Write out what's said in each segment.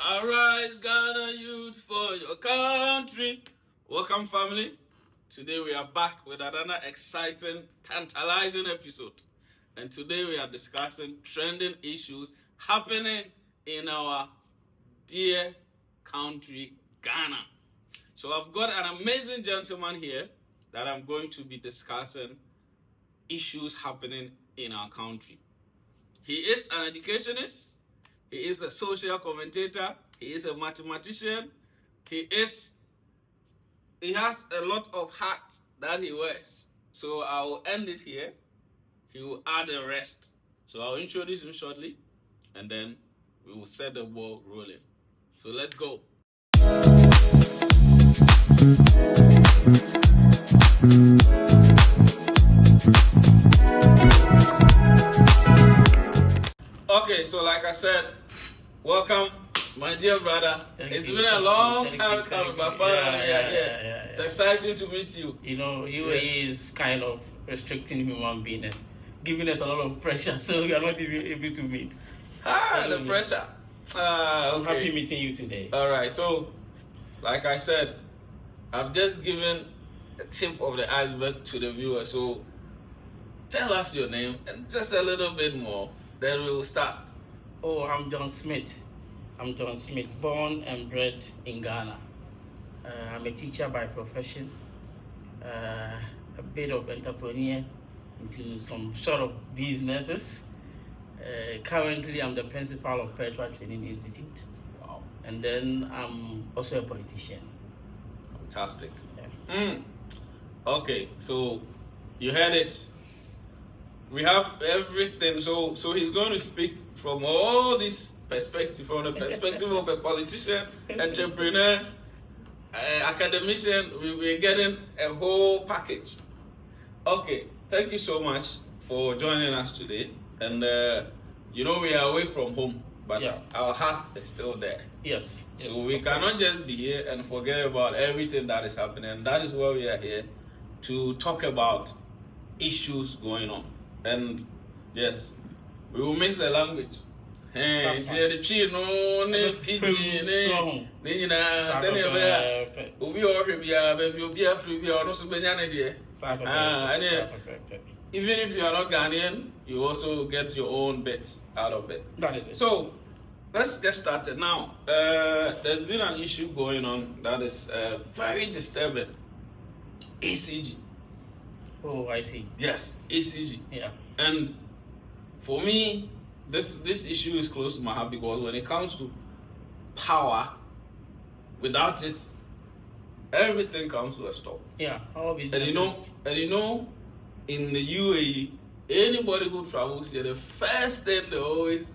Arise, Ghana youth, for your country. Welcome, family. Today we are back with another exciting, tantalizing episode. And today we are discussing trending issues happening in our dear country, Ghana. So I've got an amazing gentleman here that I'm going to be discussing issues happening in our country. He is an educationist. He is a social commentator. He is a mathematician. He has a lot of hats that he wears. So I will end it here. He will add the rest. So I'll introduce him shortly, and then we will set the ball rolling. So let's go. Okay, so like I said, welcome, my dear brother. It's been a long time coming, but finally, it's exciting to meet you. You know, UAE is kind of restricting human being and giving us a lot of pressure, so we are not even able to meet. The pressure. Okay. I'm happy meeting you today. All right, so like I said, I've just given a tip of the iceberg to the viewer. So tell us your name and just a little bit more. Then we will start. Oh, I'm John Smith. I'm John Smith, born and bred in Ghana. I'm a teacher by profession, a bit of entrepreneur into some sort of businesses. Currently, I'm the principal of Petra Training Institute. Wow. And then I'm also a politician. Fantastic. Yeah. Okay, so you heard it. We have everything. So he's going to speak from all this perspective, from the perspective of a politician, entrepreneur, academician. We're getting a whole package. Okay, thank you so much for joining us today. And we are away from home, but our heart is still there. Yes. So we cannot just be here and forget about everything that is happening. And that is why we are here, to talk about issues going on. And yes, we will mix the language. Even if you are not Ghanaian, you also get your own bits out of it. That is it. So let's get started now. There's been an issue going on that is very disturbing. ECG. Oh, I see. Yes, ECG. Yeah. And for me, this issue is close to my heart, because when it comes to power, without it, everything comes to a stop. Yeah. All And businesses. In the UAE, anybody who travels here, the first thing they always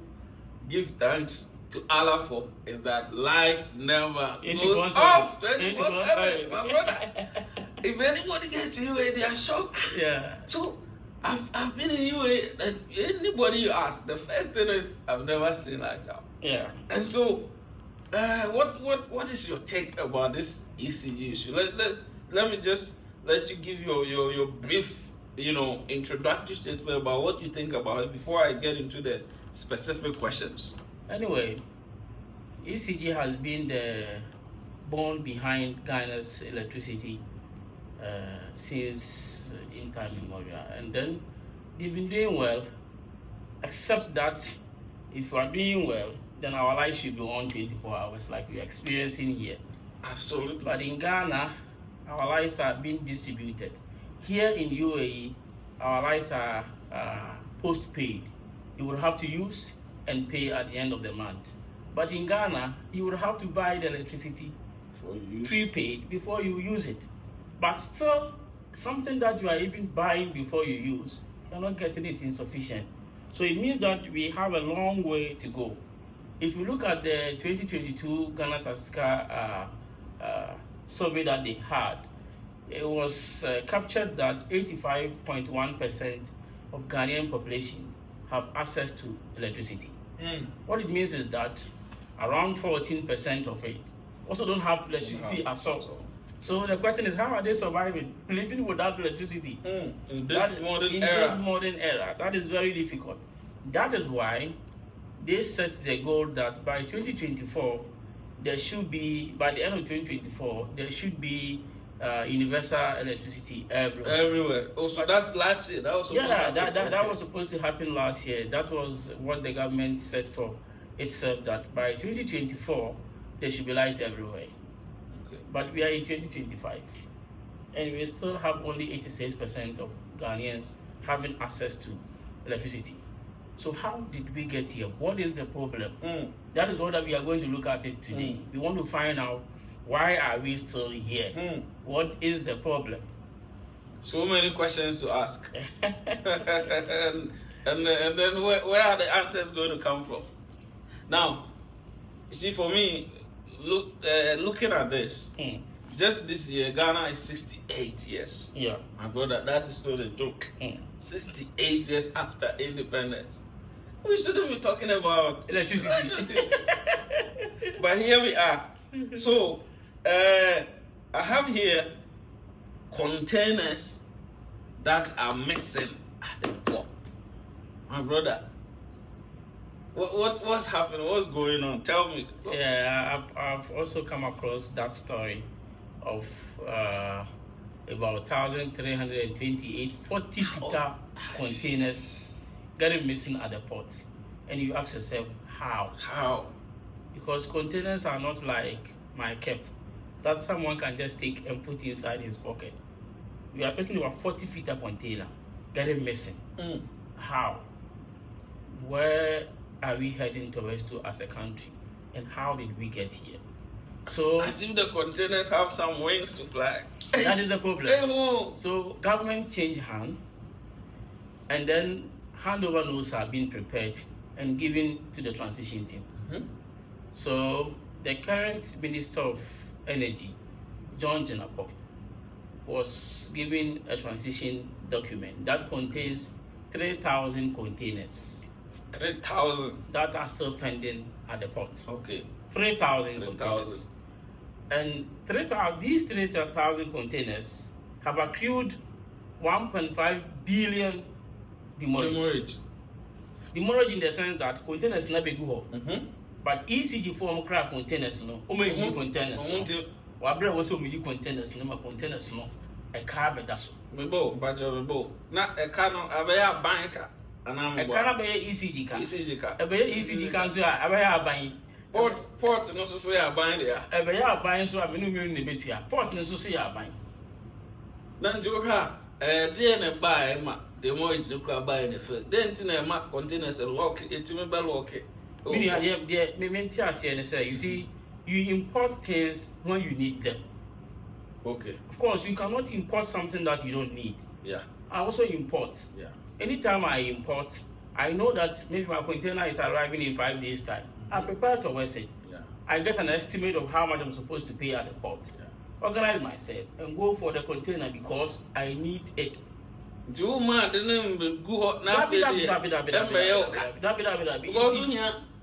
give thanks to Allah for is that light never goes off 24/7, my brother. If anybody gets to UAE, they are shocked. Yeah. So I've been in UAE, and anybody you ask, the first thing is, I've never seen light out. Yeah. And so, what is your take about this ECG issue? Let me just let you give your brief, introductory statement about what you think about it before I get into the specific questions. Anyway, ECG has been the bone behind Ghana's electricity since in time immemorial, and then they've been doing well, except that if we are doing well, then our life should be on 24 hours like we're experiencing here. Absolutely. But in Ghana, our lights are being distributed. Here in UAE, our lights are post-paid. You would have to use and pay at the end of the month. But in Ghana, you would have to buy the electricity prepaid before you use it. But still, something that you are even buying before you use, you're not getting it insufficient. So it means that we have a long way to go. If you look at the 2022 Ghana Statistical survey that they had, it was captured that 85.1% of Ghanaian population have access to electricity. What it means is that around 14% of it also don't have electricity at all. So the question is, how are they surviving, living without electricity? In this modern era, that is very difficult. That is why they set the goal that by 2024, there should be, by the end of 2024, there should be universal electricity everywhere. Everywhere. Also, that's last year. That was supposed to happen. That was supposed to happen last year. That was what the government set for itself, that by 2024 there should be light everywhere. Okay. But we are in 2025, and we still have only 86% of Ghanaians having access to electricity. So how did we get here? What is the problem? That is what we are going to look at it today. We want to find out, why are we still here? What is the problem? So many questions to ask. and then where are the answers going to come from? Now, you see, for me, looking at this, just this year, Ghana is 68 years. Yeah. My brother, that is not a joke. 68 years after independence. We shouldn't be talking about electricity. But here we are. So, I have here containers that are missing at the port. My brother, what's happening? What's going on? Tell me. Yeah, I've also come across that story of about 1,328 40-footer containers getting missing at the port. And you ask yourself, how? How? Because containers are not like my cap that someone can just take and put inside his pocket. We are talking about 40-footer container getting missing. How? Where are we heading towards to as a country? And how did we get here? So, as if the containers have some wings to fly. That is the problem. So government change hand, and then handover notes are being prepared and given to the transition team. So the current Minister of Energy, John Jenapop, was given a transition document that contains 3,000 containers. 3,000 that are still pending at the port. Okay. 3,000 containers. And these 3,000 containers have accrued 1.5 billion demurrage. Demurrage in the sense that containers never go. But ECG form crack containers no. Containers no. Wabre was so many containers no containers no. A car be daso. Mebo, bajo. Na a car no abaya banka. A car be ECG car. ECG car. A ECG car so abaya ban. Port no so ya ban there. Abaya ban so amenu ne betia. Port no so ya ban. Na njo ha dey na buy ma the more it look buy the first. Then tin na ma containers lock etime be lock. You see, you import things when you need them. Okay. Of course, you cannot import something that you don't need. Yeah. I also import. Yeah. Anytime I import, I know that maybe my container is arriving in 5 days' time. I prepare towards it. Yeah. I get an estimate of how much I'm supposed to pay at the port. Yeah. Organize myself and go for the container because I need it. Do man didn't go now.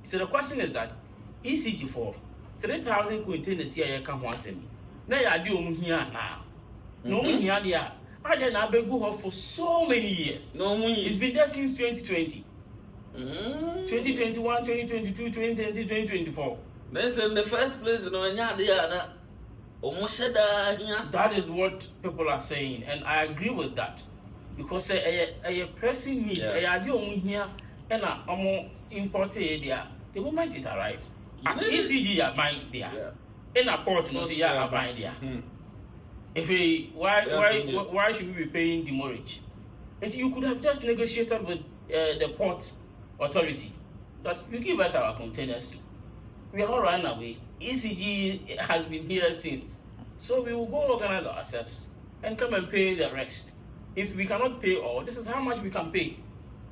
So the question is that ECG for 3,000 containers here you can once me. Now you do here now. No here there. I then I've been go for so many years. It's been there since 2020. 2021, 2022, 2020, 2024. That's in the first place, that is what people are saying, and I agree with that. Because a pressing need, here and imported there. The moment it arrives, ECG are buying there. In a port, no see are buying there. Why should we be paying demurrage? And you could have just negotiated with the port authority that you give us our containers. We are not running away. ECG has been here since, so we will go organize ourselves and come and pay the rest. If we cannot pay all, this is how much we can pay.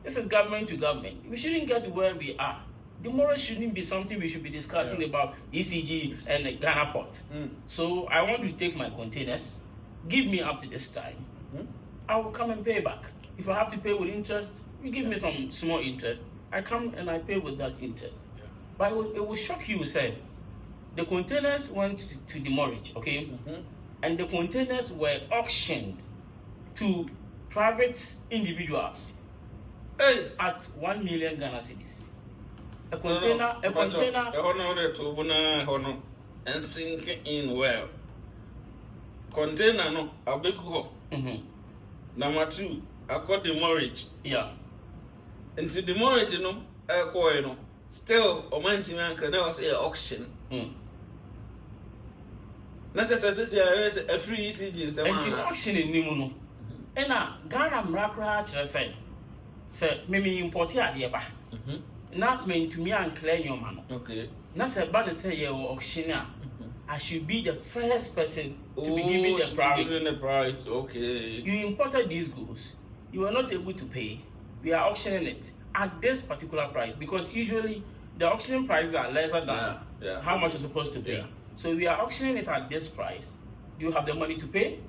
This is government to government. We shouldn't get to where we are. Demurrage shouldn't be something we should be discussing about ECG and the Ghana port. So I want to take my containers, give me up to this time. I will come and pay back. If I have to pay with interest, you give me some small interest. I come and I pay with that interest. But it will shock you, say, the containers went to demurrage, okay? And the containers were auctioned to private individuals at 1 million Ghana cedis. A container. and sink in well. Container no abegu ho. Number 2, accord the mortgage. Yeah. And the mortgage no no still omanti anka na was auction. Not just as a free ECG And the auction in Nimuno. And Ghana Mrakra say maybe import here ba. Not meant to me and clear your man. Okay. Not say banner say you're auctioneer. I should be the first person to be given the priority. Okay. You imported these goods. You were not able to pay. We are auctioning it at this particular price because usually the auctioning prices are lesser than how much you're supposed to pay. So we are auctioning it at this price. Do you have the money to pay?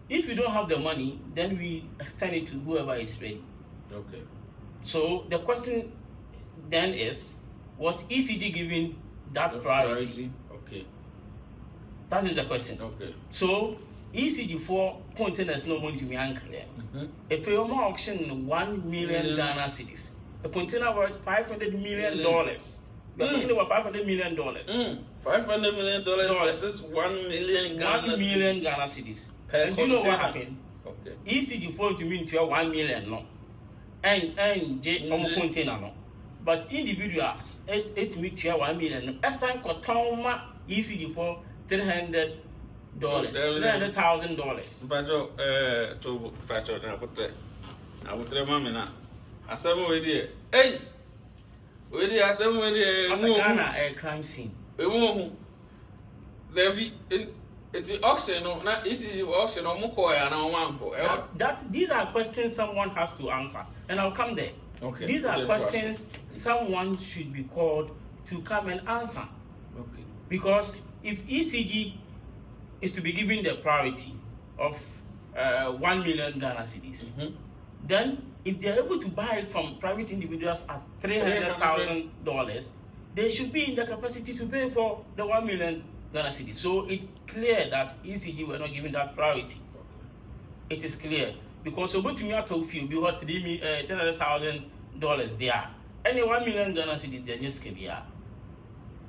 If you don't have the money, then we extend it to whoever is ready. Okay. So the question then is, was ECG given that priority? Okay. That is the question. Okay. So ECG for containers no money to me unclear. If you are auction 1 million Ghana cedis, a container worth $500 million. We are talking about $500 million. $500 million versus 1 million Ghana 1 million Ghana cedis. And you know what happened? Okay. ECG for to mean to 1 million no. And container no. But individuals it meet to 1 million. Esan kotoma ECG for $300,000. Pacho, to Pacho, I would tell Mamma now. I said, hey, we did I said, Ghana a crime scene. There be it's auction, not easy auction or Moko and our That these are questions someone has to answer, and I'll come there. Okay. These are questions someone should be called to come and answer. Okay. Because if ECG is to be given the priority of 1 million Ghana cedis, then if they're able to buy it from private individuals at $300,000, they should be in the capacity to pay for the 1 million Ghana cedis. So it's clear that ECG were not given that priority. It is clear because so to me I told you we got $300,000 there. Any 1 million Ghana cedis they just can be.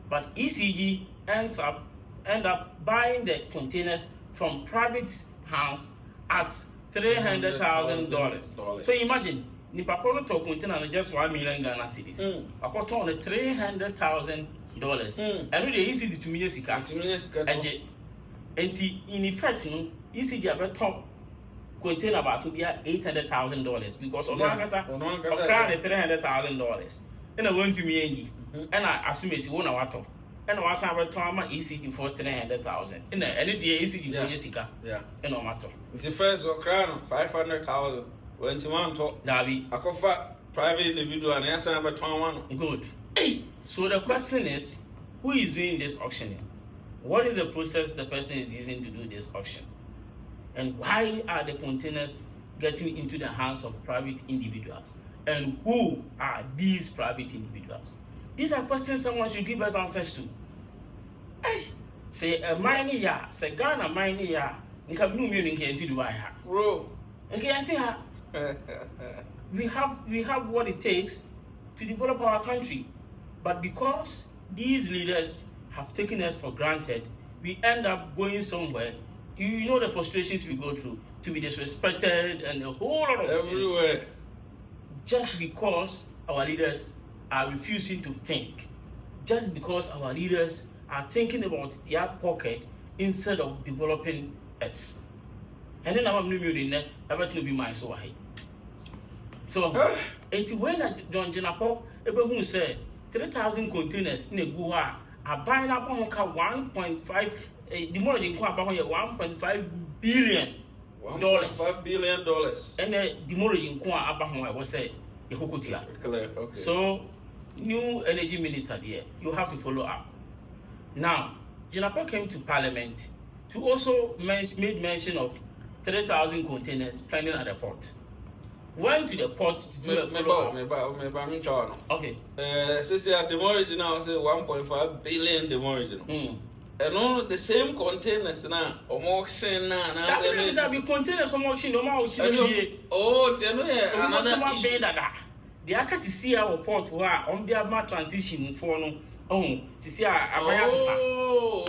But ECG end up buying the containers from private hands at $300,000. So imagine, if I call it a container just 1 million Ghana cedis, I got on $300,000. And the ECG to me is and in effect, ECG about top container about to be $800,000 because of $300,000. And I went to me and I assume it's one hour. And I was about to ECG for $300,000. And the ECG for Jessica. Yeah. And no matter. The first or crown $500,000 when to want to Davi. I could private individual and answer about 21. Good. So the question is, who is doing this auctioning? What is the process the person is using to do this auction? And why are the containers getting into the hands of private individuals? And who are these private individuals? These are questions someone should give us answers to. Say a mining ya, say Ghana mining ya, and come no meaning here into Dubai. Bro. We have what it takes to develop our country. But because these leaders have taken us for granted, we end up going somewhere. You know the frustrations we go through, to be disrespected and a whole lot of everywhere. things. Just because our leaders are refusing to think. Just because our leaders are thinking about their pocket instead of developing us. And then I'm not everything will be my so high. So, when John Jenapo, who said 3,000 containers in a Gua are buying up on 1.5, the more than $1.5 billion. $1.5 billion. And the more than Abraham was said, okay. So, new energy minister there, you have to follow up. Now, Jenapo came to Parliament to also made mention of 3,000 containers pending at the port. Went to the port to do a follow-up. Okay. The original say 1.5 billion the original. And all the same containers now, auction now. That be containers from auction, oh, another issue. The Akasi see our port where on their transition for no. Oh, to see our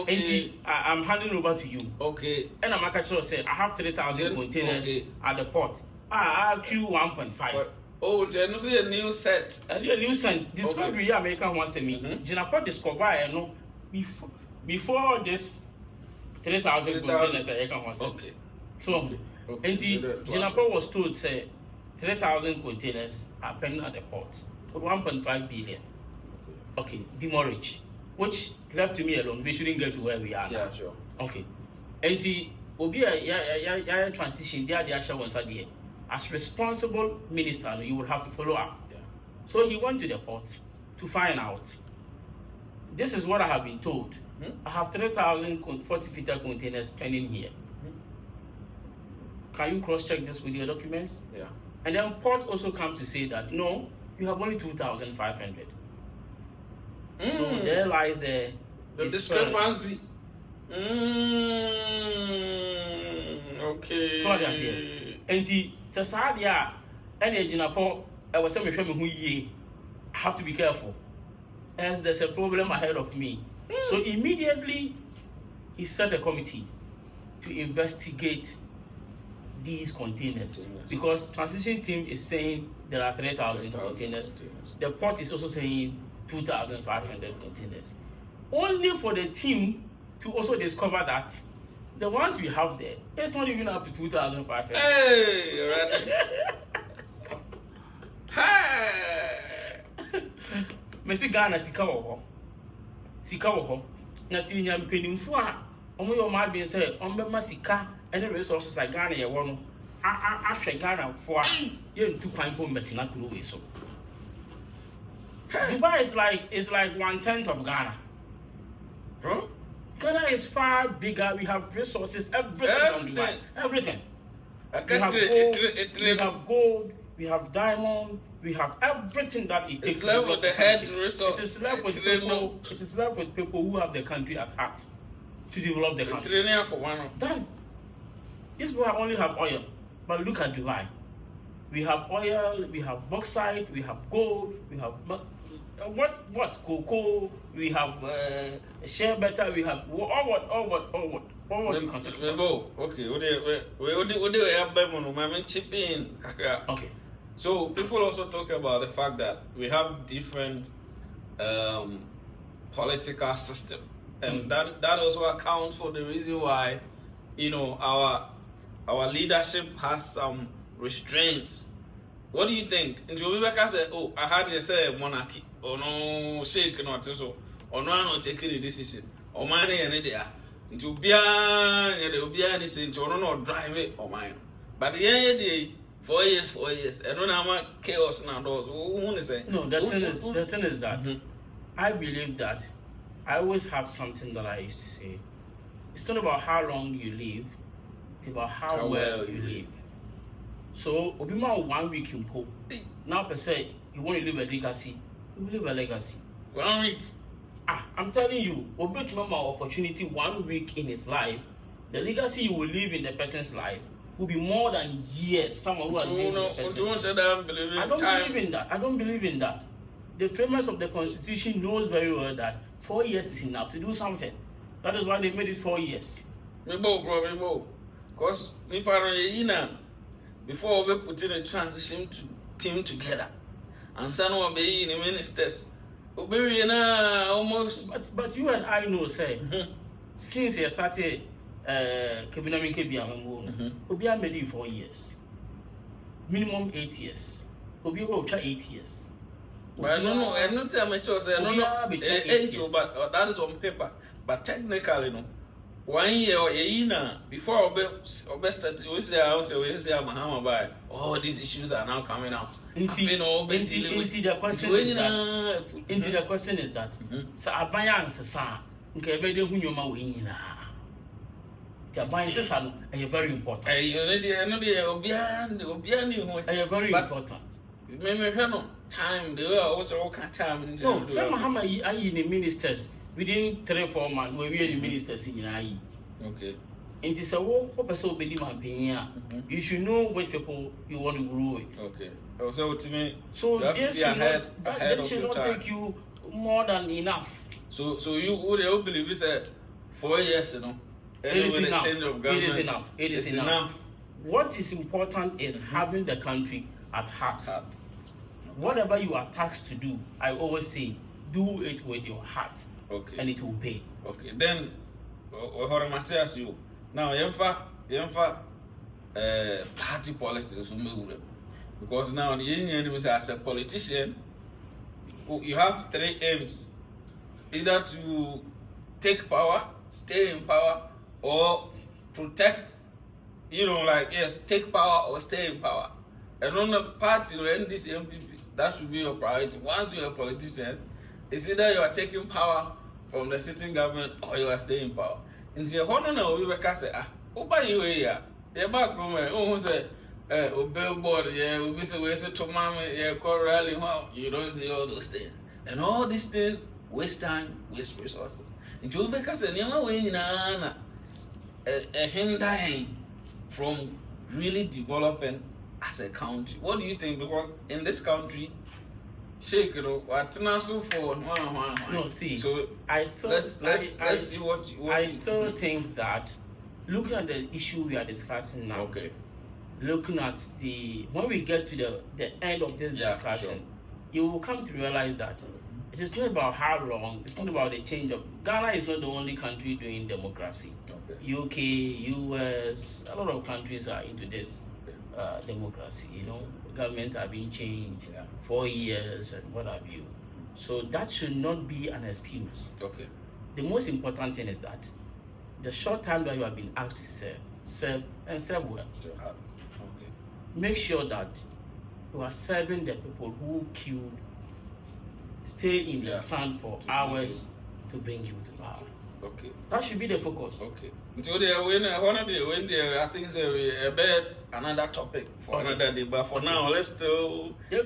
okay. Okay. I'm handing over to you. Okay. And I'm actually say I have 3,000 containers at the port. I queue 1.5. Oh, there is a new set. A new set. Discovery American wants me. Jinaport discover no before this 3,000 containers I can want. Okay. So, and Jinaport was told say 3,000 containers are pending at the port for 1.5 billion. Okay, demurrage, which left to me alone. We shouldn't get to where we are now. Yeah, sure. Okay, and the Obia transition there, the Asha was there. As responsible minister, you will have to follow up. Yeah. So he went to the port to find out. This is what I have been told. I have 3,000 40-footer containers pending here. Can you cross-check this with your documents? Yeah. And then port also comes to say that no, you have only 2,500. So there lies the discrepancy. Okay. So what I say. And the Sasadia and the Jinaport, I was saying who ye have to be careful, as there's a problem ahead of me. So immediately he set a committee to investigate these containers because transition team is saying there are 3,000 containers. The port is also saying 2,500 containers. Only for the team to also discover that the ones we have there, it's not even up to 2,500. Hey, right. Hey. Messi Ghana sika wo ho. Na si nyam penimfo a omo yo ma be say ombema sika and resources like Ghana ye wo no. Ahwe Ghana fo a ye ntu kwan po metina kuro we so. Dubai is like 1/10 of Ghana. Bro, Ghana is far bigger. We have resources, everything on Dubai. Everything. We have gold, we have diamond, we have everything that it takes. It's left with the head resource. It is left with people. It is left with people who have the country at heart to develop the country. Then, these people only have oil, but look at Dubai. We have oil, we have bauxite, we have gold, we have cocoa, we have share better, we have all what you can talk about. Okay, okay. So people also talk about the fact that we have different political system, and that also accounts for the reason why our leadership has some restraints. What do you think? Until Rebecca said, "Oh, I had to say monarchy, or no shake, not so, or no taking a decision, or money and idea." Until Bian, there will be any sense, or no drive it or mine. But the idea, 4 years, I don't know how much chaos now. Those who want to say no. The thing is that I believe that I always have something that I used to say. It's not about how long you live; it's about how well you live. So, Obima 1 week in Pope. Now, per se, you want to leave a legacy. You will leave a legacy. 1 week. I'm telling you, Obit Mama opportunity 1 week in his life, the legacy you will leave in the person's life will be more than years. Someone who has lived in the person's life. I don't believe in that. I don't believe in that. The framers of the Constitution knows very well that 4 years is enough to do something. That is why they made it 4 years. Because before we put in a transition team together, and some will be in the ministers. Almost. But you and I know, say, since you started Kabinami Obi made it 4 years, minimum 8 years. Obi will try 8 years. But I don't know. I don't tell my choice. I don't know. 8 years, but that is on paper. But technically, no. 1 year or a year before all these issues are now coming out. The question is that so abaya ansesa nke ebe de hunyoma we nyina. The abaya ansesa is very important. Very important. Time they also all time. No, some Muhammad are in the ministers. Within 3-4 months, we the ministers in Yai. Okay. It is a work for person be you should know which people you want to grow with. Okay. So to me, so you have to be ahead that of should your not time. take you more than enough. So you would believe is 4 years, you know. It is With enough. the change of government, It is enough. It is it's enough. What is important is having the country at heart. Whatever you are tasked to do, I always say, do it with your heart. Okay. And it will pay. Okay. Then, Matthias, you now party politics, because now the union was as a politician, you have 3 aims: either to take power, stay in power, or protect. Take power or stay in power. And on the party, NDC, MPP, that should be your priority. Once you're a politician, it's either you are taking power from the sitting government or you are staying in power. In the honor, we were say, who buy you here? The back room, who say, billboard, we say to mama, call rally, you don't see all those things. And all these things waste time, waste resources. And you make us a new way in a hindering from really developing as a country. What do you think? Because in this country, shake it up. No, see. So let's see what I still think that looking at the issue we are discussing now. Okay. Looking at when we get to the end of this discussion, sure, you will come to realize that it is not about how long. It's not about the change of. Ghana is not the only country doing democracy. Okay. UK, US, a lot of countries are into this democracy. Government are being changed 4 years and what have you. So that should not be an excuse. Okay. The most important thing is that the short time that you have been asked to serve well. Okay. Make sure that you are serving the people who queued, stay in the sun for hours to bring you to power. Okay. That should be the focus. Okay. Until they win, I think it's a another topic for another day. But for now, let's chew the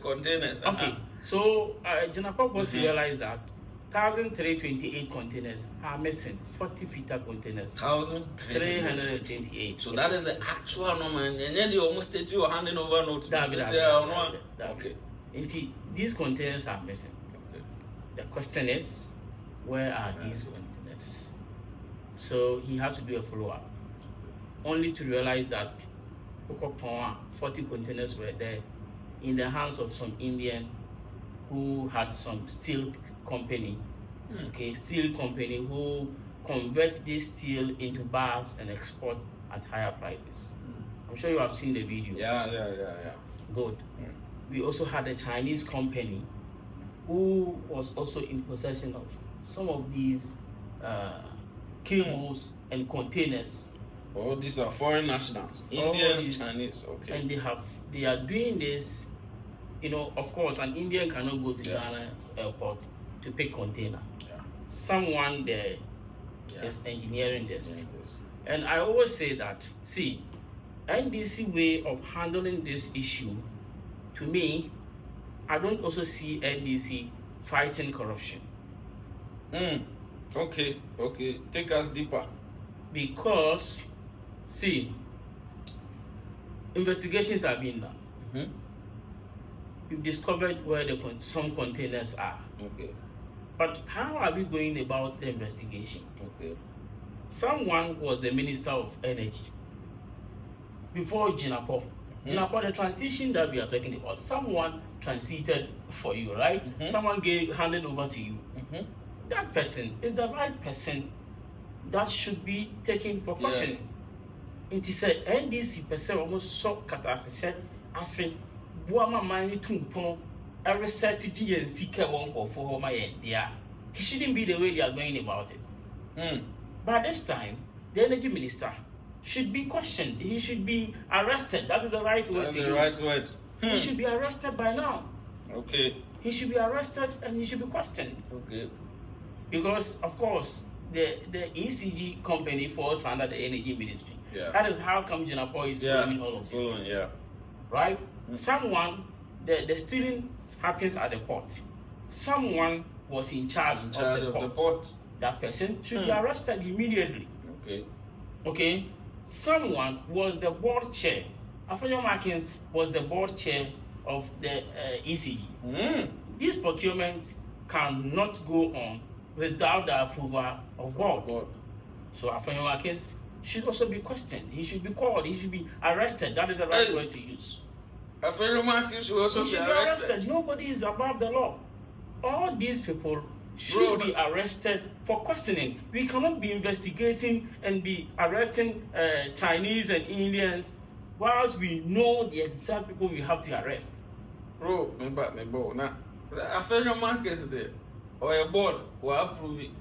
containers. Okay. So, Janapa got to realize that 1,328 containers are missing. 40 feet of containers. 1,328. So that is the actual number, and then they almost state you are handing over notes. Okay. These containers are missing. Okay. The question is, where are these containers? So he has to do a follow-up, only to realize that 40 containers were there in the hands of some Indian who had some steel company, steel company who convert this steel into bars and export at higher prices. I'm sure you have seen the video. Yeah. Good. We also had a Chinese company who was also in possession of some of these cables and containers. Oh, these are foreign nationals, Indians, Chinese. Okay. And they are doing this. Of course, an Indian cannot go to Ghana's airport to pick container. Someone there is engineering this. And I always say that, see, NDC way of handling this issue, to me, I don't also see NDC fighting corruption. Okay. Take us deeper. Because, see, investigations are being done. We've discovered where some containers are. Okay. But how are we going about the investigation? Okay. Someone was the Minister of Energy before Jinapo. Jinapo, the transition that we are talking about, someone transited for you, right? Someone handed over to you. That person is the right person that should be taken for questioning. It is a NDC person almost so catastrophic as in Buama Mani Tumpon, every strategy and seeker one for my idea. He shouldn't be the way they are going about it. But this time, the energy minister should be questioned. He should be arrested. That is the right word. That's the right word. He should be arrested by now. Okay. He should be arrested and he should be questioned. Okay. Because, of course, the ECG company falls under the energy ministry. That is how come Jinapo is following all of this. Right? Someone, the stealing happens at the port. Someone was in charge of the port. That person should be arrested immediately. Okay. Someone was the board chair. Afenyo Markins was the board chair of the ECG. This procurement cannot go on without the approval of God. So Afenyo Markins should also be questioned. He should be called. He should be arrested. That is the right word to use. Afenyo Markins should also be arrested. Nobody is above the law. All these people should be arrested for questioning. We cannot be investigating and be arresting Chinese and Indians whilst we know the exact people we have to arrest. Bro, now Afenyo Markins there, or a board will approve it.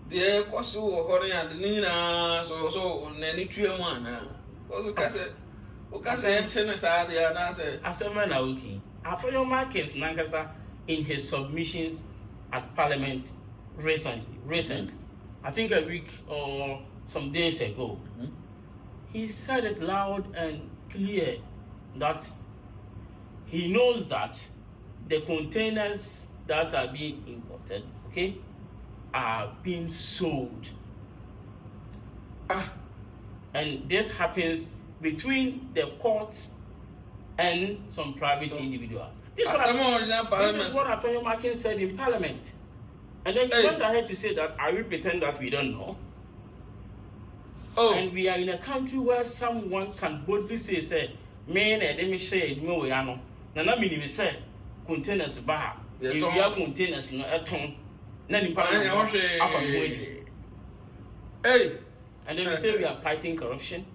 The Kwasu or Hori and Nina, so any tree one now. Also, Okase, Chenesa, the answer. As a man, okay. Afenyo Markins Nankasa in his submissions at Parliament recent, I think a week or some days ago, he said it loud and clear that he knows that the containers that are being imported, okay, are being sold. And this happens between the courts and some private individuals. This is what Afenyo Markins said in Parliament. And then he went ahead to say that I will pretend that we don't know. And we are in a country where someone can boldly say, "Man, let me say it, no, Nana minimum say containers bar. If we are containers no at home, then in Parliament, and then we say we are fighting corruption.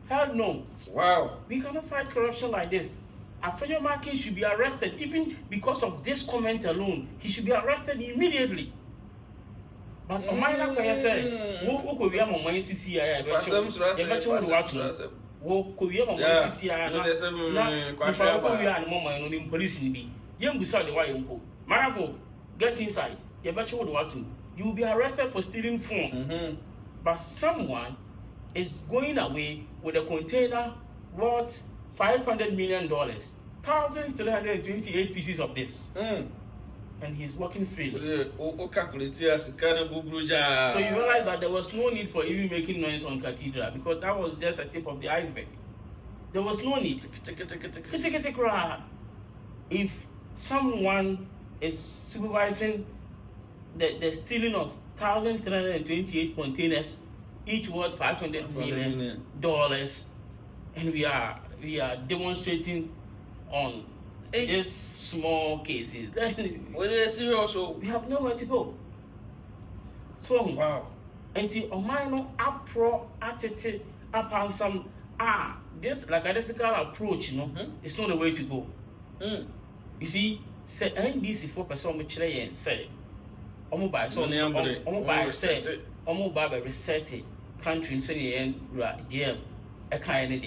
Hell no. Wow. We cannot fight corruption like this. Afenyo Markins should be arrested, even because of this comment alone. He should be arrested immediately. But on my life, I say, "Who could be a moment CCI? Who could be a moment CCI? Now, police in me. Young beside the white uncle. Maravo, get inside. You bet you what to. You will be arrested for stealing phone. But someone is going away with a container worth $500 million, 1,328 pieces of this, and he's working freely. So you realize that there was no need for even making noise on Cathedral, because that was just a tip of the iceberg. There was no need. If someone is supervising the stealing of 1,328 containers, each worth $500 million, and we are demonstrating on just small cases. We have nowhere to go. So wow. Until Omano apro attitude upon some this like a classical approach, it's not the way to go. You see, say NDC 4% which they say by reset country in a kind of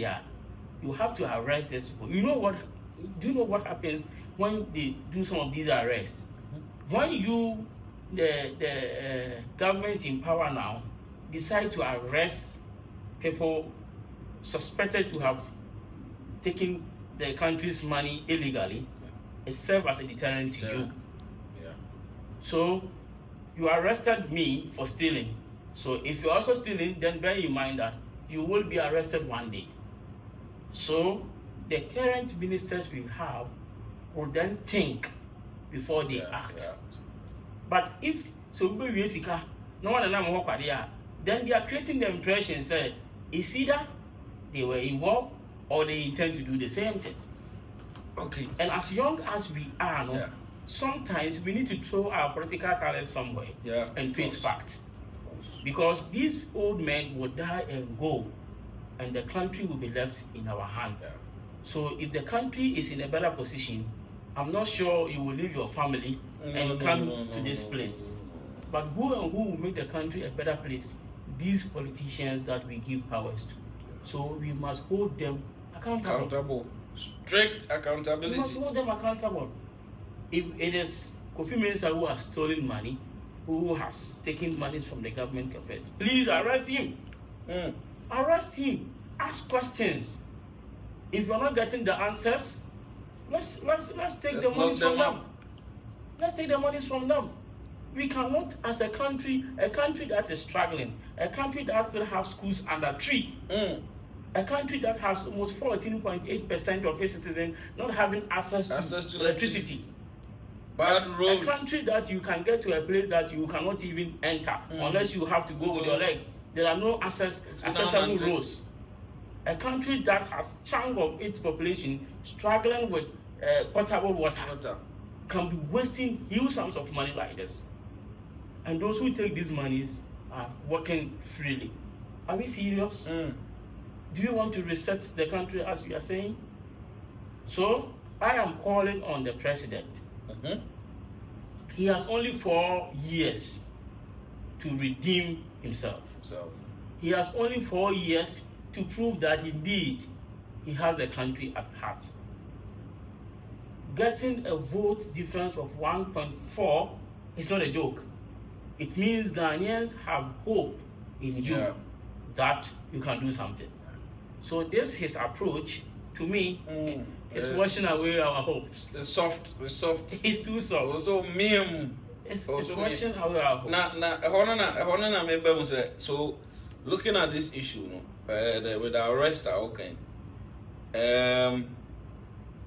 you have to arrest these people. Do you know what happens when they do some of these arrests? When you, the government in power now, decide to arrest people suspected to have taken the country's money illegally, it serves as a deterrent to you. So you arrested me for stealing. So if you're also stealing, then bear in mind that you will be arrested one day. So the current ministers we have will then think before they act. But if so, no one then they are creating the impression that it's either they were involved or they intend to do the same thing. Okay. And as young as we are, sometimes we need to throw our political colors somewhere and face facts. Because these old men will die and go, and the country will be left in our hand. So if the country is in a better position, I'm not sure you will leave your family and come to this place. But who will make the country a better place? These politicians that we give powers to. So we must hold them accountable. Strict accountability. We must hold them accountable. If it is Kofi Mensah who has stolen money, who has taken money from the government affairs, please arrest him. Arrest him. Ask questions. If you're not getting the answers, let's take the money from them. Let's take the money from them. We cannot, as a country that is struggling, a country that still has schools under 3, a country that has almost 14.8% of its citizens not having access to electricity. Bad roads. A country that you can get to a place that you cannot even enter unless you have to go with your leg. There are no accessible roads. A country that has chunk of its population struggling with potable water can be wasting huge sums of money like this. And those who take these monies are working freely. Are we serious? Do you want to reset the country as we are saying? So I am calling on the president. He has only 4 years to redeem himself. He has only 4 years to prove that indeed he has the country at heart. Getting a vote difference of 1.4 is not a joke. It means Ghanaians have hope in you that you can do something. So this his approach to me is washing away our hopes. It's soft. It's too soft. Also, meme. It's washing away our hopes. So, looking at this issue, with the arrest, okay.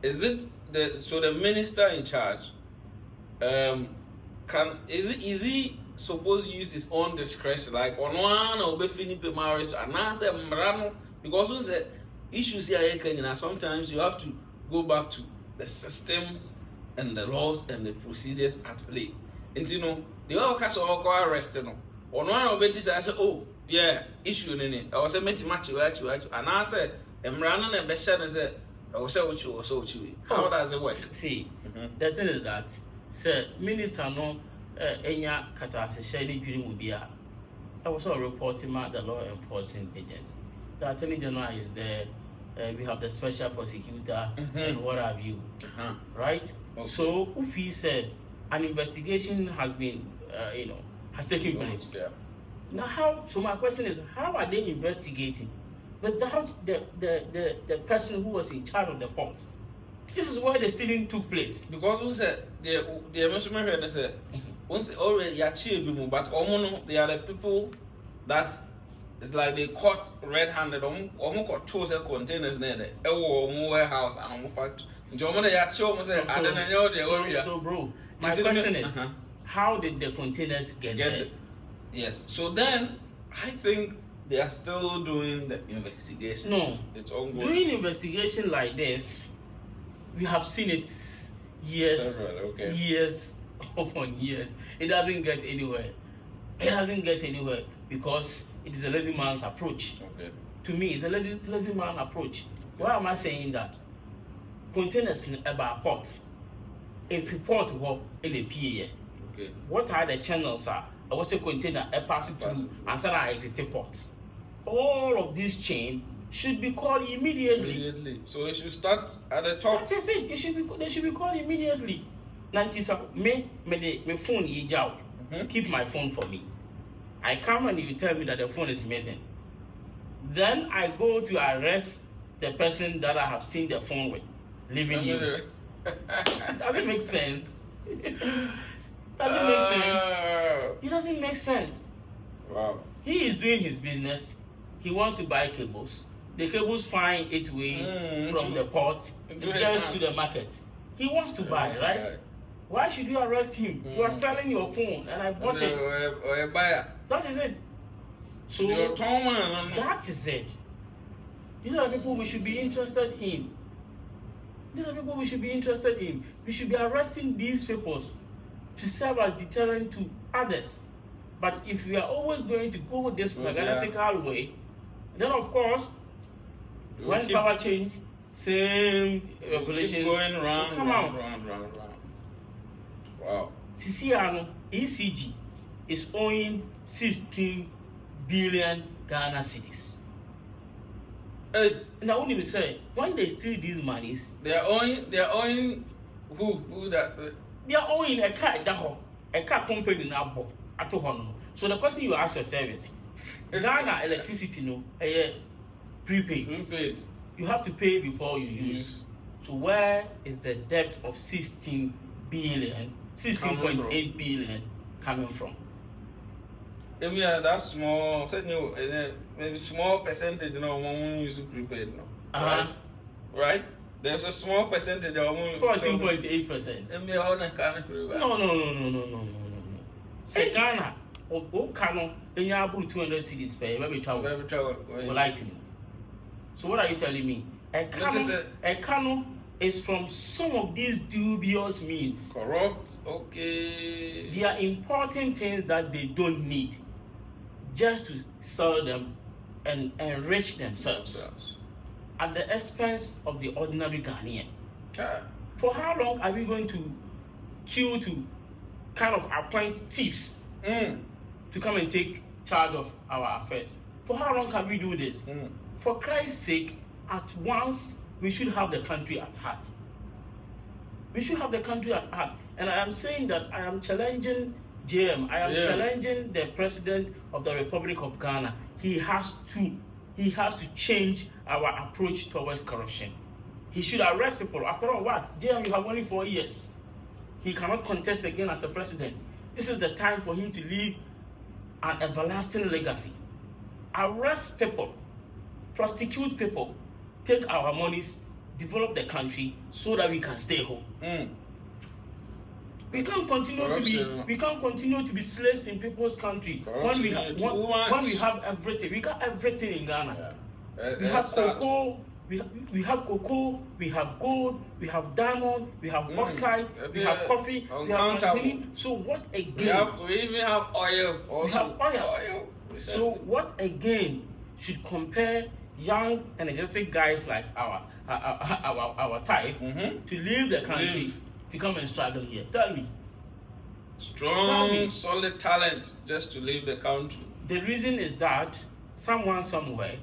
Is it the minister in charge? Is he supposed to use his own discretion, like on one or Philippe Maris and answer Mrano? Because when the issues here, sometimes you have to go back to the systems and the laws and the procedures at play. And the all cast all arrested. On one of it, I said, oh, yeah, issue in it. I was a match, and I said, Mrano and Beshan said, I was so you. How does it work? See, the thing is that, sir, Minister, no, Enya Katasi Shady during Ubia. I was also reporting the law enforcing agents. The Attorney General is there. We have the special prosecutor and what have you, right? Okay. So, Ufi said an investigation has been, has taken place. Yeah. Now, how? So my question is, how are they investigating without the person who was in charge of the port? This is where the stealing took place. Because we said the emotional here, they said once already achieved, but they are the people that. It's like they caught red-handed. Almost got 2 containers there. Warehouse and almost factory. So, bro, my question is, how did the containers get there? Yes. So then, I think they are still doing the investigation. No, it's ongoing. Doing investigation like this, we have seen it years upon years. It doesn't get anywhere. Because it is a lazy man's approach. Okay. To me, it's a lazy man approach. Why am I saying that? Containers about port. If you port work in a PA, okay. What are the channels? What's a container passing through and send an exit port? All of this chain should be called immediately. So it should start at the top. That is it. They should be called immediately. Me phone keep my phone for me. I come and you tell me that the phone is missing. Then I go to arrest the person that I have seen the phone with, leaving you. Doesn't make sense. It doesn't make sense. Wow. He is doing his business. He wants to buy cables. The cables find its way from the port to the market. He wants to buy, right? Why should you arrest him? You are selling your phone and I bought it. Or a buyer. That is it. So that is it. These are the people we should be interested in. We should be arresting these people to serve as deterrent to others. But if we are always going to go this paradoxical way, then of course, when power change, same regulations going round, come out. Wow. Sisiano, ECG is owing 16 billion Ghana cedis. Now, when you say when they steal these monies, they are owing who that? They are owing a car company now at home. So the question you ask yourself is, Ghana electricity prepaid. You have to pay before you use. So where is the debt of 16.8 billion coming from? Yeah, that's small. Maybe small percentage. When use prepaid, no. Right? There's a small percentage of 14.8%. No. Say Ghana, Kano, then you have 200 cities pay, maybe travel lighting. So what are you telling me? A Kano is from some of these dubious means. Corrupt, okay. They are importing things that they don't need just to sell them and enrich themselves at the expense of the ordinary Ghanaian. For how long are we going to queue to kind of appoint thieves to come and take charge of our affairs? For how long can we do this? For Christ's sake, at once we should have the country at heart. We should have the country at heart. And I am saying that I am challenging JM. I am challenging the President of the Republic of Ghana. He has to change our approach towards corruption. He should arrest people. After all, what? JM, you have only 4 years. He cannot contest again as a president. This is the time for him to leave an everlasting legacy. Arrest people, prosecute people, take our monies, develop the country so that we can stay home. We can't continue to be slaves in people's country when we have everything. We got everything in Ghana. We have cocoa, we have cocoa, we have gold, we have diamond, we have bauxite, we have coffee, we have martini. So what again? We even have oil also. We have oil. So what again should compare young energetic guys like our type to leave the country to come and struggle here? Tell me. Strong, solid talent just to leave the country. The reason is that someone somewhere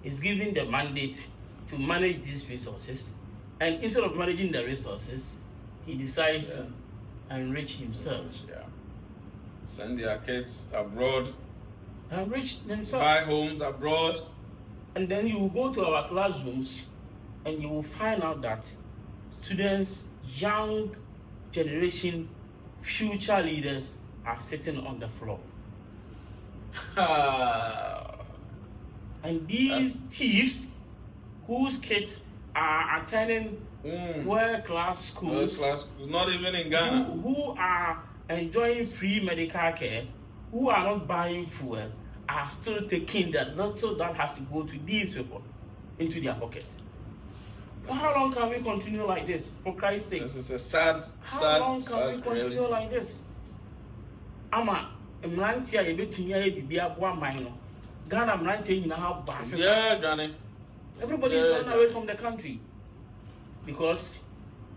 is given the mandate to manage these resources, and instead of managing the resources, he decides to enrich himself. Send their kids abroad. Enrich themselves. Buy homes abroad. And then you will go to our classrooms and you will find out that students, young generation, future leaders are sitting on the floor. And these thieves whose kids are attending world-class schools, not even in Ghana, who are enjoying free medical care, who are not buying fuel, are still taking that little that has to go to these people into their pocket. For how long can we continue like this? For Christ's sake. This is a sad continue reality. like this? Ama, Mlantia, you bet to me, be a one minor. Ghana, Mlantia, you know, buses. Yeah, Johnny. Everybody is running away from the country because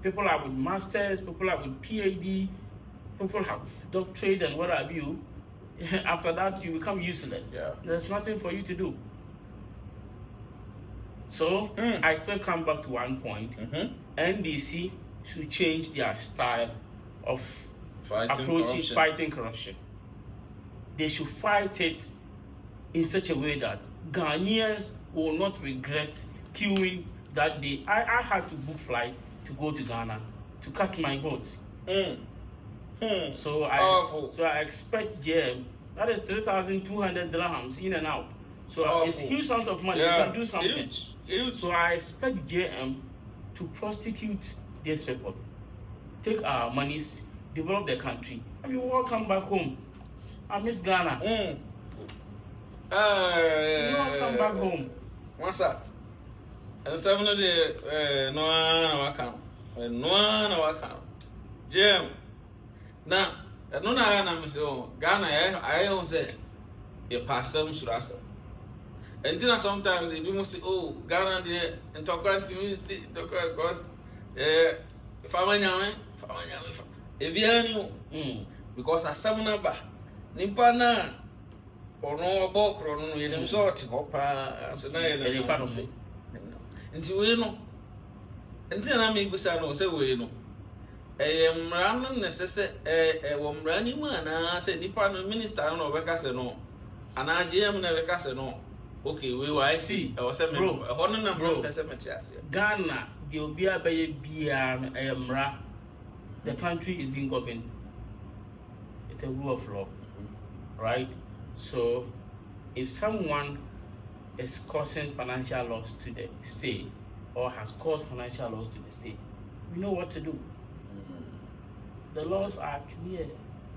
people are with masters, people are with PhD, people have doctorate and what have you. After that, you become useless. There's nothing for you to do. So I still come back to one point. NDC should change their style of fighting corruption. They should fight it in such a way that Ghanaians will not regret queuing that day. I had to book flight to go to Ghana to cast my vote. So I expect JM, that is 3,200 dirhams in and out. So it's huge sums of money. You can do something. Huge. So I expect JM to prosecute these people, take our monies, develop the country, and we will all come back home. I miss Ghana. We all come back home. What's up? And 7 days, no account. JM. Now, I don't know. Ghana, I don't say you pass some surasa. And then sometimes you must say, oh, Ghana, and talk to me, see, because if I'm because I summon number Nimpana or no book or no, you sort of so now you say. Until we know. Until I make Busano say, we know. Running necessary a woman running man, I said, Nippon minister, I don't know, Becasano. And I GM never Casano. Okay, we will I see. I was a honor number cemetery. Ghana, the Obia Bay Mra. The country is being governed. It's a rule of law, right? So, if someone is causing financial loss to the state or has caused financial loss to the state, we know what to do. The laws are clear.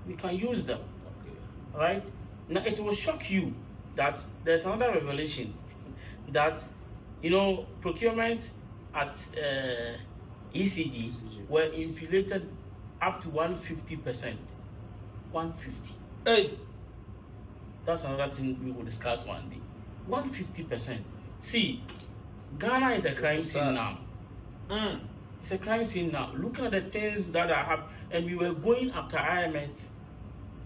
We can use them. Okay. Right? Now, it will shock you that there's another revelation that, procurement at ECG were inflated up to 150%. 150. Hey! That's another thing we will discuss one day. 150%. See, Ghana is a crime scene now. It's a crime scene now. Look at the things that are happening. And we were going after IMF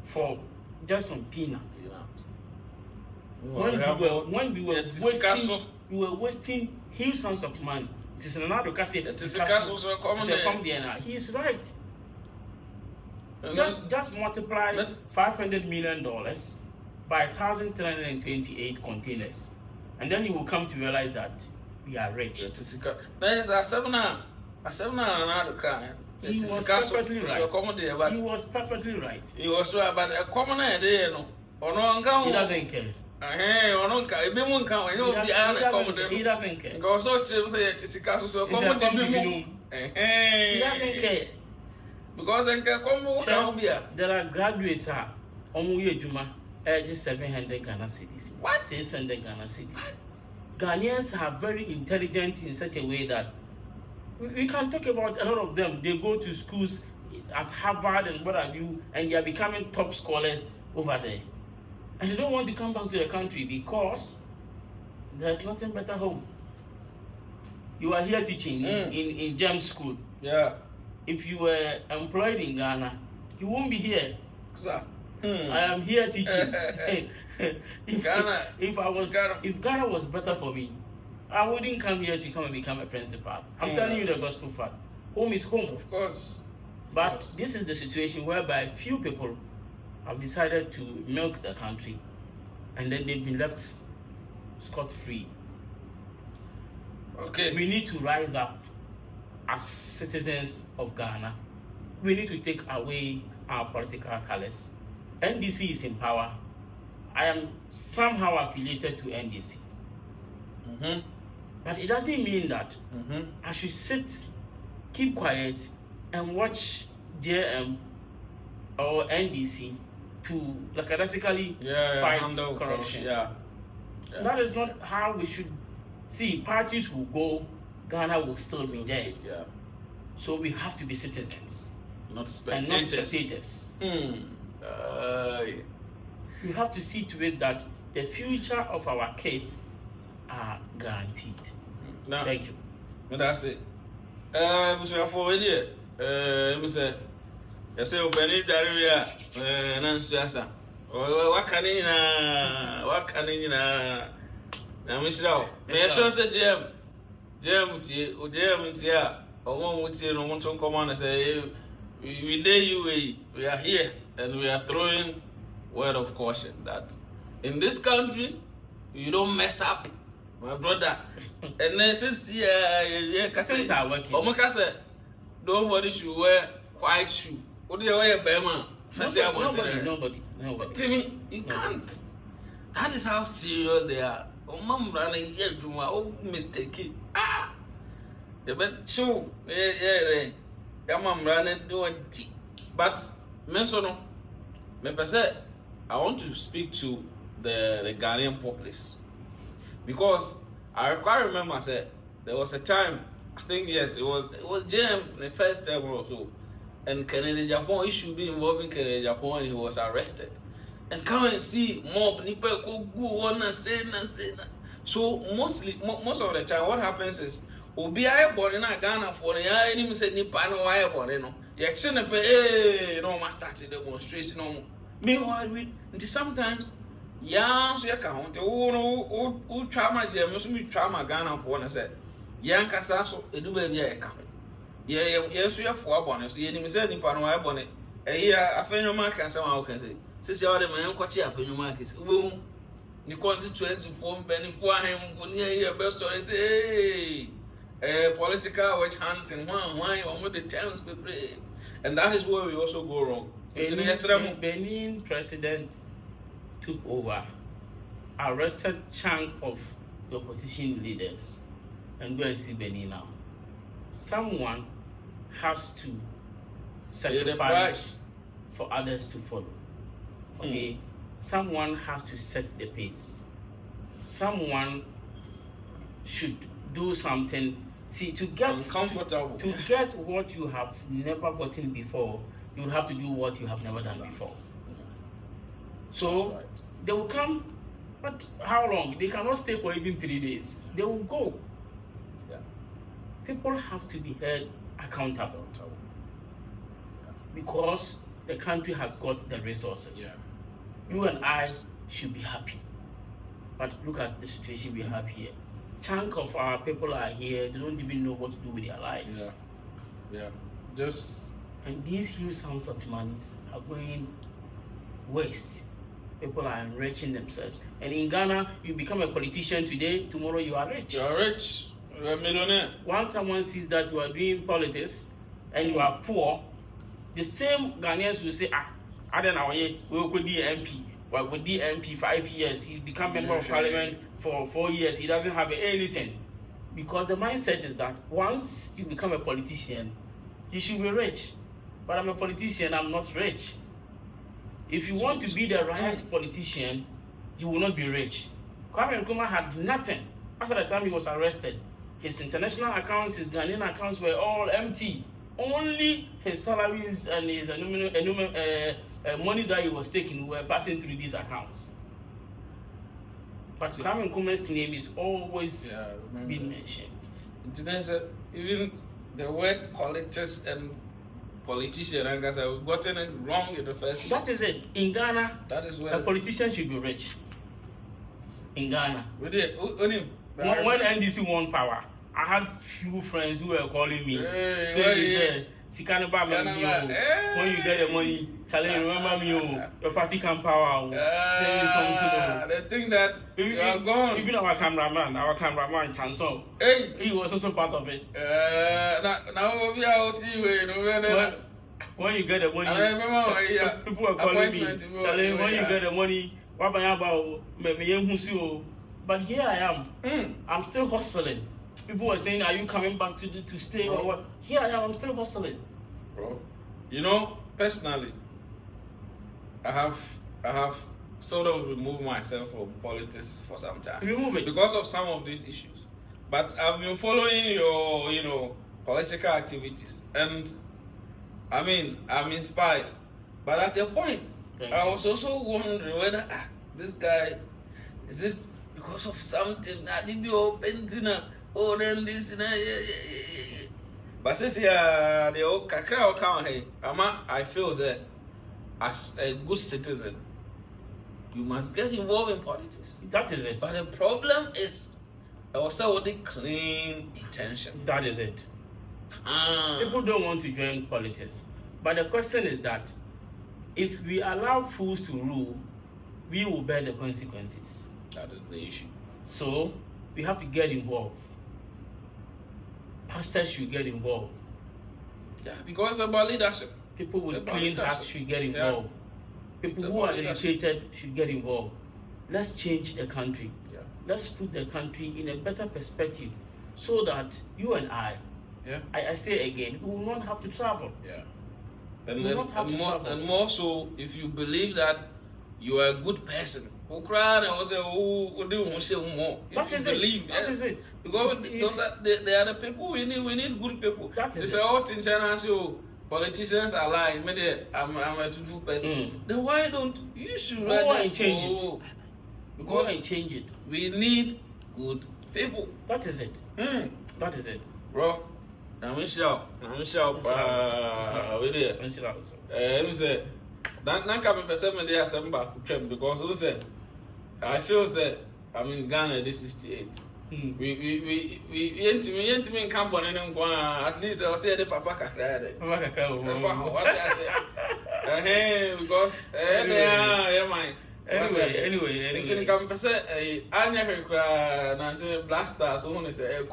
for just some peanut. When we were wasting huge sums of money. It is another because it is a he is right. Just multiply $500 million by 1,328 containers, and then you will come to realize that we are rich. He was perfectly right. He was perfectly right. He was right, but a common idea, no. He doesn't care. He doesn't care. Go so say it is a castle, so come he doesn't care. Because there are graduates just 700 Ghana cities. What? 600 Ghana cities. Ghanaians are very intelligent in such a way that we can talk about a lot of them. They go to schools at Harvard and what have you, and they are becoming top scholars over there. And they don't want to come back to the country because there's nothing better home. You are here teaching in GEM school. Yeah. If you were employed in Ghana, you won't be here. Sir. I am here teaching. if Ghana was better for me, I wouldn't come here to come and become a principal. I'm telling you the gospel fact. Home is home. Of course. But this is the situation whereby few people have decided to milk the country and then they've been left scot-free. Okay. We need to rise up as citizens of Ghana. We need to take away our political colors. NDC is in power. I am somehow affiliated to NDC. But it doesn't mean that I should sit, keep quiet, and watch JM or NDC to lackadaisically fight corruption. That is not how we should see. Parties will go, Ghana will still be there. So we have to be citizens, not spectators. And not spectators. We have to see to it that the future of our kids are guaranteed. Now, thank you. That's it. Mr. Forward here, Mr. Yes, you Benny Daria, Nansuasa. What can you know? Michelle, may I show say, Jam, or one would say, no one to come on and say, we dare you, we are here and we are throwing word of caution that in this country, you don't mess up, my brother. And then says, things are working. Omakase, nobody should wear white shoe. What do you wear, Bema? Nobody. Timmy, you can't. That is how serious they are. Oh, mom running here to my old mistake. But show, yeah, mom running doing. But, Mensono, I want to speak to the Ghanaian populace because I quite remember I said there was a time, I think yes, it was Jam the first time or so, and Kennedy Japan issue be involving Kennedy Japan and he was arrested. And come and see mob people go on and say. So most of the time what happens is Obi aye born in Ghana for the enemy said Nipa no aye born no. You exchange no must start the demonstration no. Meanwhile, sometimes, young so you can't. Oh, trauma, James, me trauma Ghana for one. I said, young Cassasso, a do baby, I come. Yes, we have 4 bonnets. The enemy said, Nipano, bonnet. A year, Afenyo Markins, somehow can say. Since you are the man, what you have in your markets. Boom. The constituency form Benny for him, for near your best story say, political witch hunting, why, on the towns we play. And that is where we also go wrong. Benin president took over, arrested chunk of the opposition leaders, and go and see Benin now. Someone has to sacrifice for others to follow. Okay, someone has to set the pace. Someone should do something. See, to get what you have never gotten before, you will have to do what you have never done before. So they will come, but how long? They cannot stay for even 3 days. They will go. Yeah. People have to be held accountable because the country has got the resources. Yeah. You and I should be happy. But look at the situation we have here. Chunk of our people are here, they don't even know what to do with their lives. And these huge sums of money are going waste. People are enriching themselves. And in Ghana, you become a politician today, tomorrow you are rich. You are rich. You are a millionaire. Once someone sees that you are doing politics and you are poor, the same Ghanaians will say, I don't know, we could be MP. Well, with the MP 5 years, he's become member of parliament for 4 years. He doesn't have anything. Because the mindset is that once you become a politician, you should be rich. But I'm a politician, I'm not rich. If you want to be the right politician, you will not be rich. Kwame Nkrumah had nothing. As at the time he was arrested, his international accounts, his Ghanaian accounts were all empty. Only his salaries and his monies that he was taking were passing through these accounts. But Kwame Nkrumah's name is always being mentioned. Even the word politics and politician, I guess I've gotten it wrong in the first place. That is it. In Ghana, that is where a politician should be rich. In Ghana. When NDC won power, I had few friends who were calling me saying, Sikanaba, when you get the money, challenge, remember me, your party can power, send me something. They think that you are gone. Even our cameraman, Chanson, he was also part of it. Now we are out here. When you get the money, I remember people were calling me, challenge, when you get the money, but here I am. I'm still hustling. People were saying, are you coming back to stay or what? Here I am, I'm still hustling. Bro, personally, I have sort of removed myself from politics for some time. Remove it. Because of some of these issues. But I've been following your, political activities. And, I'm inspired. But at a point, I was also wondering whether, this guy, is it because of something that he be open to? Oh, then this, But since the old kakra account, I feel that as a good citizen, you must get involved in politics. That is it. But the problem is also the clean intention. That is it. People don't want to join politics. But the question is that if we allow fools to rule, we will bear the consequences. That is the issue. So we have to get involved. Pastors should get involved. Yeah, because it's about leadership. People with clean hearts should get involved. People who are educated should get involved. Let's change the country. Yeah. Let's put the country in a better perspective so that you and I say again, we will not have to travel. Yeah. And more so, if you believe that you are a good person, if you believe, that is it. Because they are the people we need good people. That is they say, in China, so politicians are lying. Maybe I'm a truthful person. Then why don't you should go and change it? Because go and change it. We need good people. That is it. That is it. Bro, I'm with you. Because I feel that I'm in Ghana this 68. We ain't me camp on any one. At least I'll say the papa kakra. What I say? Because Anyway. It's come per se. I never cry. Nancy blasters. So when it's a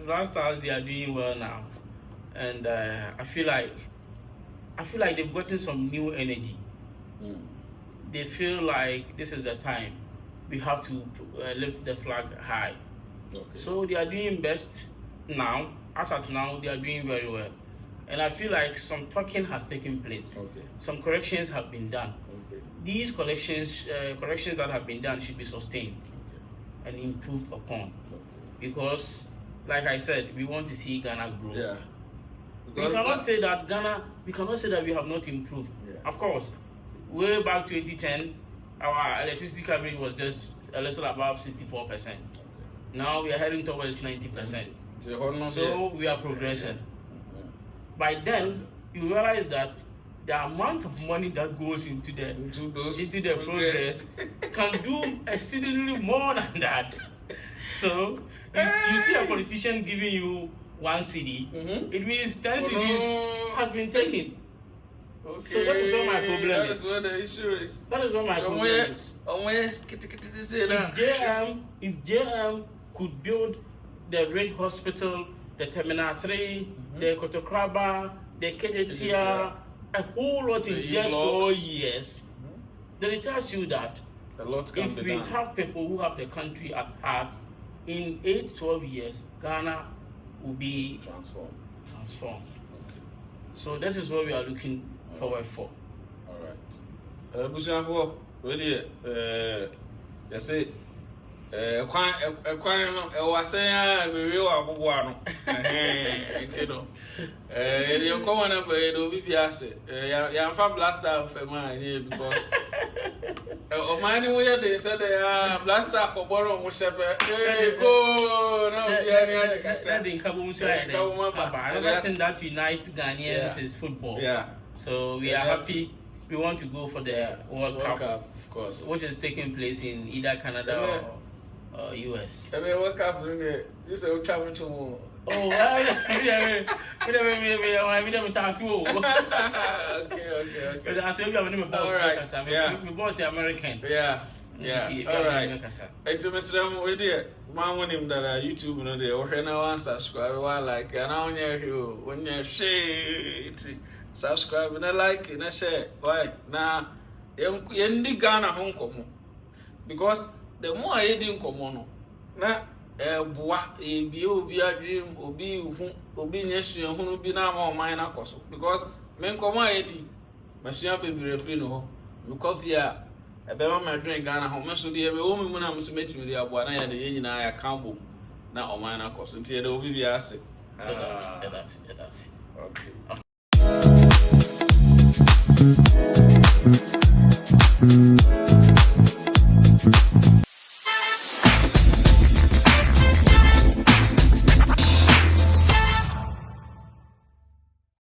Blasters, they are doing well now, and I feel like they've gotten some new energy. They feel like this is the time. we have to lift the flag high. Okay. So they are doing best now. As at now, they are doing very well. And I feel like some talking has taken place. Okay. Some corrections have been done. Okay. These corrections that have been done should be sustained and improved upon. Because, like I said, we want to see Ghana grow. Yeah. We cannot say that we have not improved. Yeah. Of course, way back 2010, our electricity coverage was just a little above 64%. Okay. Now we are heading towards 90%. So we are progressing. Yeah. By then, you realize that the amount of money that goes into the progress can do exceedingly more than that. So you see a politician giving you 1 CD, it means 10 CDs has been taken. Okay. So that is what my problem is. That is what the issue is. That is what my problem is. If JM could build the Red Hospital, the Terminal 3, the Kotokraba, the Kedetia, a whole lot in just 4 years, then it tells you that if we have people who have the country at heart, in 8-12 years, Ghana will be transformed. Okay. So this is what we are looking forward for. All right. Bushafo, ready? You say, was saying, we will have one. You come on up, you'll be asset. You're from Blaster for mine because. Oh, mine, where they said they are Blaster for Borom, which hey, go, no, another thing that unites Ghanaians is football. Yeah. So we are happy. We want to go for the World Cup, of course, which is taking place in either Canada or US. I mean, World Cup, you say we travel to. Oh, okay. But I tell you, I'm not boss. My boss is American. Yeah. All right. It's a Mr. We did. Man, when him that YouTube, you know, they or now subscribe. Like, and now when you share, subscribe and like and share. Why? Now, you Ghana home come because the more I didn't come on, now. Boa obi adwem obi nyesu ehunu bi na ma oman na koso because men koma edi masua bebere free no ho because ya ebe ma madwen Ghana ho meso de ebe o mu na muso metimi de aboa na ya de nyina ya kambo na oman na koso nti ya de obi bi ase that's okay.